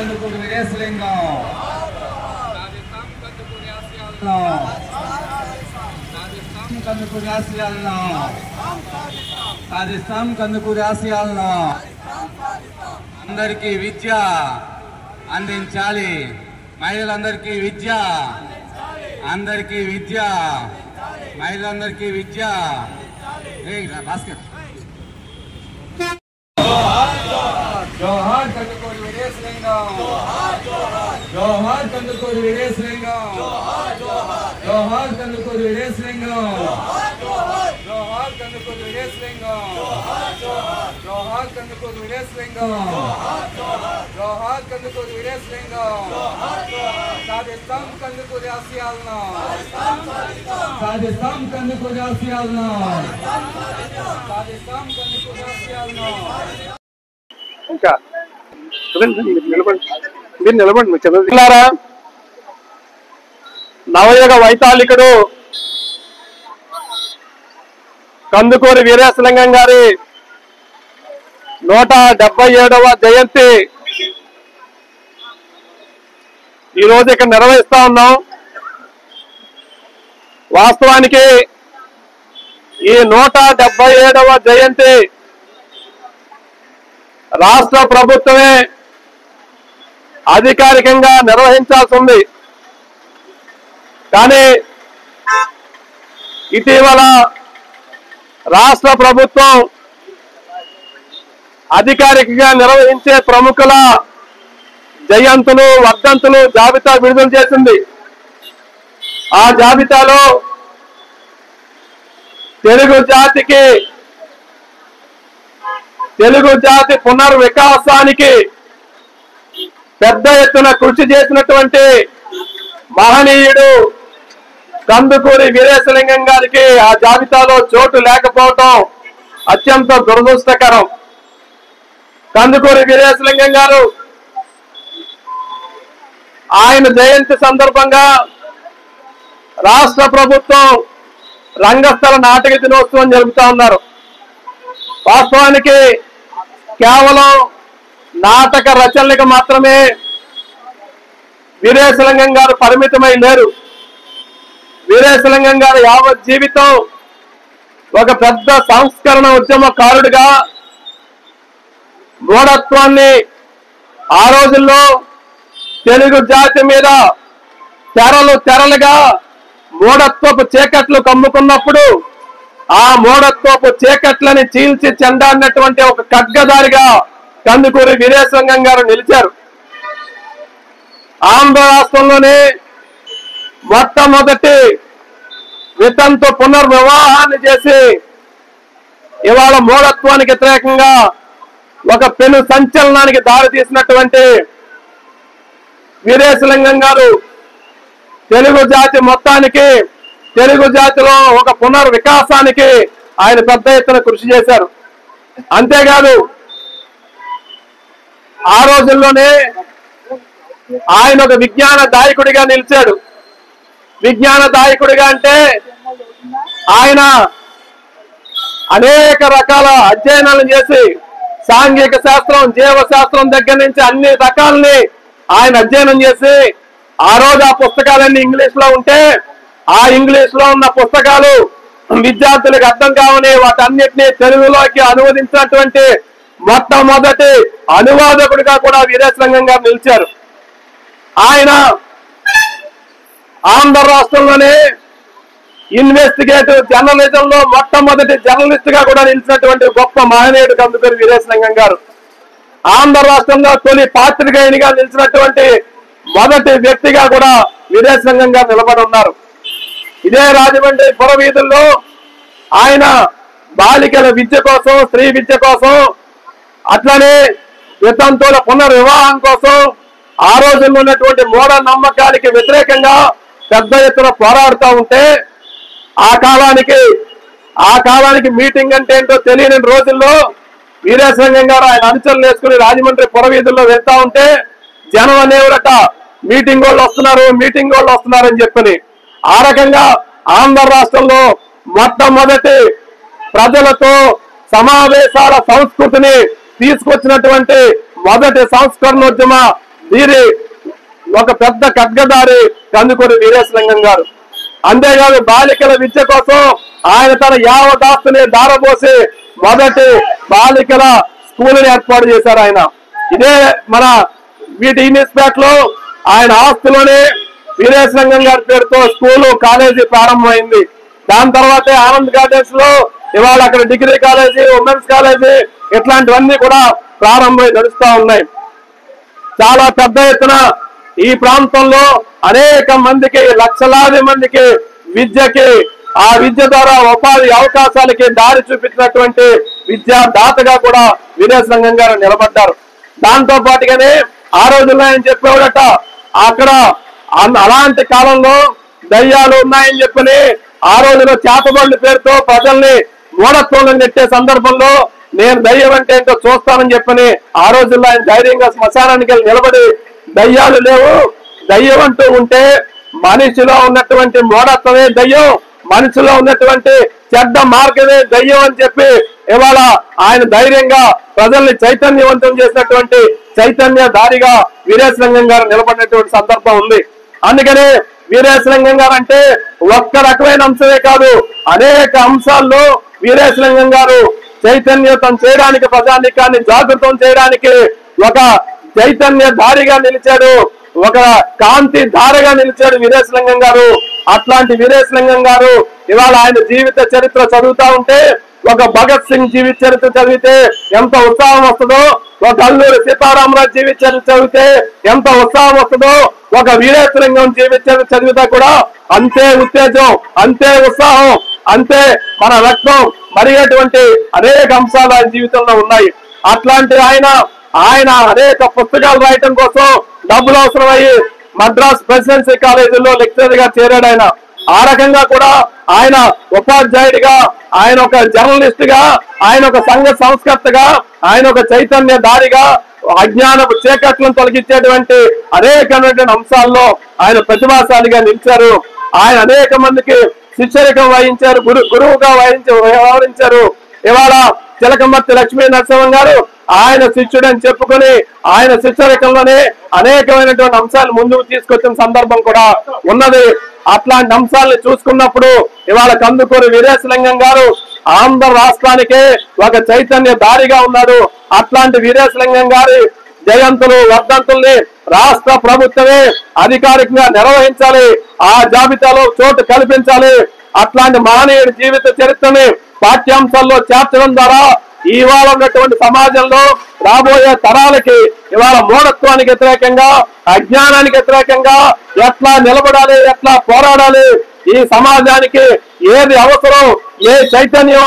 కందుకూరి వీరేశలింగం కందుకూరి ఆశయాలను సాధిస్తాం. కందుకూరి ఆశయాలను అందరికీ విద్య అందించాలి. మహిళలందరికీ విద్య, అందరికీ విద్య, మహిళలందరికీ విద్య. భాస్కర్ జోహార్ కందుకూరి వీరేశలింగం, జోహార్ కందుకూరి వీరేశలింగం, జోహార్ కందుకూరి వీరేశలింగం, జోహార్ కందుకూరి వీరేశలింగం, జోహార్ కందుకూరి వీరేశలింగం, జోహార్ కందుకూరి వీరేశలింగం. సాధిస్తాం కందుకూరి ఆశయాలను, సాధిస్తాం కందుకూరి ఆశయాలను, సాధిస్తాం కందుకూరి ఆశయాలను. ఇంకా మీరు నిలబడి చదువుతున్నారా? నవయుగ వైతాళికుడు కందుకూరి వీరేశలింగం గారి 177వ జయంతి ఈరోజు ఇక్కడ నిర్వహిస్తా ఉన్నాం. వాస్తవానికి ఈ 177వ జయంతి రాష్ట్ర ప్రభుత్వమే అధికారికంగా నిర్వహించాల్సి ఉంది. కానీ ఇటీవల రాష్ట్ర ప్రభుత్వం అధికారికంగా నిర్వహించే ప్రముఖుల జయంతులు, వర్ధంతులు జాబితా విడుదల చేసింది. ఆ జాబితాలో తెలుగు జాతి పునర్వికాసానికి పెద్ద ఎత్తున కృషి చేసినటువంటి మహనీయుడు కందుకూరి వీరేశలింగం గారికి ఆ జాబితాలో చోటు లేకపోవటం అత్యంత దురదృష్టకరం. కందుకూరి వీరేశలింగం గారు ఆయన జయంతి సందర్భంగా రాష్ట్ర ప్రభుత్వం రంగస్థల నాటక దినోత్సవం జరుపుతా ఉన్నారు. వాస్తవానికి కేవలం నాటక రచనలకు మాత్రమే వీరేశలింగం గారు పరిమితమై లేరు. వీరేశలింగం గారు యావత్ జీవితం ఒక పెద్ద సంస్కరణ ఉద్యమకారుడిగా మూఢత్వాన్ని ఆ రోజుల్లో తెలుగు జాతి మీద తెరలుగా మూఢత్వపు చీకట్లు కమ్ముకున్నప్పుడు ఆ మూఢత్వపు చీకట్లని చీల్చి చెండాడినటువంటి ఒక ఖడ్గదారిగా కందుకూరి వీరేశలింగం గారు నిలిచారు. ఆంధ్ర రాష్ట్రంలోనే మొట్టమొదటి వితంతు పునర్వివాహాన్ని చేసి ఇవాళ మూఢత్వానికి వ్యతిరేకంగా ఒక పెను సంచలనానికి దారి తీసినటువంటి వీరేశలింగం గారు తెలుగు జాతి మొత్తానికి, తెలుగు జాతిలో ఒక పునర్వికాసానికి ఆయన పెద్ద ఎత్తున కృషి చేశారు. అంతేకాదు ఆ రోజుల్లోనే ఆయన ఒక విజ్ఞాన దాయకుడిగా నిలిచాడు. విజ్ఞాన దాయకుడిగా అంటే ఆయన అనేక రకాల అధ్యయనాలు చేసి సాంఘిక శాస్త్రం, జీవశాస్త్రం దగ్గర నుంచి అన్ని రకాలని ఆయన అధ్యయనం చేసి ఆ రోజు ఆ పుస్తకాలన్నీ ఇంగ్లీష్ లో ఉంటే ఆ ఇంగ్లీష్ లో ఉన్న పుస్తకాలు విద్యార్థులకు అర్థం కావని వాటన్నిటినీ తెలుగులోకి అనువదించినటువంటి మొట్టమొదటి అనువాదకుడిగా కూడా వీరేశలింగం గారు నిలిచారు. ఆయన ఆంధ్ర రాష్ట్రంలోనే ఇన్వెస్టిగేటివ్ జర్నలిజం లో మొట్టమొదటి జర్నలిస్ట్ గా కూడా నిలిచినటువంటి గొప్ప మహనీయుడు కందుకూరి వీరేశలింగం గారు. ఆంధ్ర రాష్ట్రంలో తొలి పాత్రికేయునిగా నిలిచినటువంటి మొదటి వ్యక్తిగా కూడా వీరేశలింగం గారు నిలబడి ఉన్నారు. ఇదే రాజమండ్రి పురవీధుల్లో ఆయన బాలికల విద్య కోసం, స్త్రీ విద్య కోసం, అట్లనే వితంతువుల పునర్వివాహం కోసం ఆ రోజుల్లో ఉన్నటువంటి మూఢ నమ్మకానికి వ్యతిరేకంగా పెద్ద ఎత్తున పోరాడుతూ ఉంటే ఆ కాలానికి మీటింగ్ అంటే ఏంటో తెలియని రోజుల్లో వీరేశలింగం గారు ఆయన అనుచరులు వేసుకుని రాజమండ్రి పురవీధుల్లో వెళ్తా ఉంటే జనం అనేవరట మీటింగ్ వాళ్ళు వస్తున్నారు అని చెప్పని. ఆ రకంగా ఆంధ్ర రాష్ట్రంలో మొట్టమొదటి ప్రజలతో సమావేశాల సంస్కృతిని తీసుకొచ్చినటువంటి మొదటి సంస్కరణోద్యమ వీరి ఒక పెద్ద ఖడ్గదారి కందుకూరి వీరేశలింగం గారు. అంతేకాదు బాలికల విద్య కోసం ఆయన తన యావదాస్తుని దారపోసి మొదటి బాలికల స్కూల్ని ఏర్పాటు చేశారు ఆయన. ఇదే మన వీటిపేట లో ఆయన ఆస్తులోనే వీరేశలింగం గారి పేరుతో స్కూలు కాలేజీ ప్రారంభమైంది. దాని తర్వాతే ఆనంద్ గార్డెన్స్ లో ఇవాళ అక్కడ డిగ్రీ కాలేజీ, ఉమెన్స్ కాలేజీ ఇట్లాంటివన్నీ కూడా ప్రారంభమై నడుస్తూ ఉన్నాయి. చాలా పెద్ద ఎత్తున ఈ ప్రాంతంలో అనేక మందికి, లక్షలాది మందికి విద్యకి, ఆ విద్య ద్వారా ఉపాధి అవకాశాలకి దారి చూపించినటువంటి విద్యాదాతగా కూడా వీరేశలింగం గారు నిలబడ్డారు. దాంతో పాటుగానే ఆ రోజుల్లో ఆయన చెప్పేవాడట, అక్కడ అలాంటి కాలంలో దయ్యాలు ఉన్నాయని చెప్పని ఆ రోజులో చేతబడుల పేరుతో ప్రజల్ని మూఢత్వంలో నెట్టే సందర్భంలో నేను దయ్యం అంటే ఏంటో చూస్తానని చెప్పని ఆ రోజుల్లో ఆయన ధైర్యంగా శ్మశానానికి వెళ్ళి నిలబడి దయ్యాలు లేవు, దయ్యం అంటూ ఉంటే మనిషిలో ఉన్నటువంటి మూఢత్వమే దయ్యం, మనిషిలో ఉన్నటువంటి చెడ్డ మార్గమే దయ్యం అని చెప్పి ఇవాళ ఆయన ధైర్యంగా ప్రజల్ని చైతన్యవంతం చేసినటువంటి చైతన్యధారిగా వీరేశలింగం గారు నిలబడినటువంటి సందర్భం ఉంది. అందుకనే వీరేశలింగం గారు అంటే ఒక్క రకమైన అంశమే కాదు, అనేక అంశాల్లో వీరేశలింగం గారు చైతన్యతం చేయడానికి, ప్రజానీకాన్ని జాగృతం చేయడానికి ఒక చైతన్య ధారిగా నిలిచాడు, ఒక కాంతి ధారగా నిలిచాడు వీరేశలింగం గారు. అట్లాంటి వీరేశలింగం గారు ఇవాళ ఆయన జీవిత చరిత్ర చదువుతా ఉంటే, ఒక భగత్ సింగ్ జీవిత చరిత్ర చదివితే ఎంత ఉత్సాహం వస్తుందో, ఒక అల్లూరి సీతారామరాజు జీవిత చరిత్ర చదివితే ఎంత ఉత్సాహం వస్తుందో, ఒక వీరేశలింగం జీవిత చరిత్ర చదివితే కూడా అంతే ఉత్తేజం, అంతే ఉత్సాహం, అంతే మన రక్తం మరిగేటువంటి అనేక అంశాలు ఆయన జీవితంలో ఉన్నాయి. అట్లాంటి ఆయన అనేక పుస్తకాలు రాయటం కోసం డబ్బులు అవసరమయ్యి మద్రాస్ ప్రెసిడెన్సీ కాలేజీలో లెక్చరర్ గా చేరాడు ఆయన. ఆ రకంగా కూడా ఆయన ఉపాధ్యాయుడిగా, ఆయన ఒక జర్నలిస్ట్ గా, ఆయన ఒక సంఘ సంస్కర్తగా, ఆయన ఒక చైతన్య దారిగా, అజ్ఞానపు చీకట్లను తొలగించేటువంటి అనేకమైనటువంటి అంశాల్లో ఆయన ప్రతిభాశాలిగా నిలిచారు. ఆయన అనేక మందికి శిష్యరికం వహించారు, గురువుగా వ్యవహరించారు. ఇవాళ చిలకమర్తి లక్ష్మీ నరసింహం గారు ఆయన శిష్యుడని చెప్పుకొని ఆయన శిష్యరికంలోనే అనేకమైనటువంటి అంశాలు ముందుకు తీసుకొచ్చిన సందర్భం కూడా ఉన్నది. అట్లాంటి అంశాలను చూసుకున్నప్పుడు ఇవాళ కందుకూరి వీరేశలింగం గారు ఆంధ్ర రాష్ట్రానికే ఒక చైతన్య దారిగా ఉన్నాడు. అట్లాంటి వీరేశలింగం గారి జయంతులు, వర్ధంతుల్ని రాష్ట్ర ప్రభుత్వమే అధికారికంగా నిర్వహించాలి, ఆ జాబితాలో చోటు కల్పించాలి. అట్లాంటి మహనీయుడి జీవిత చరిత్రని పాఠ్యాంశాల్లో చేర్చడం ద్వారా ఇవాళ ఉన్నటువంటి సమాజంలో రాబోయే తరాలకి ఇవాళ మూఢత్వానికి వ్యతిరేకంగా, అజ్ఞానానికి వ్యతిరేకంగా ఎట్లా నిలబడాలి, ఎట్లా పోరాడాలి, ఈ సమాజానికి ఏది అవసరం, ఏ చైతన్యం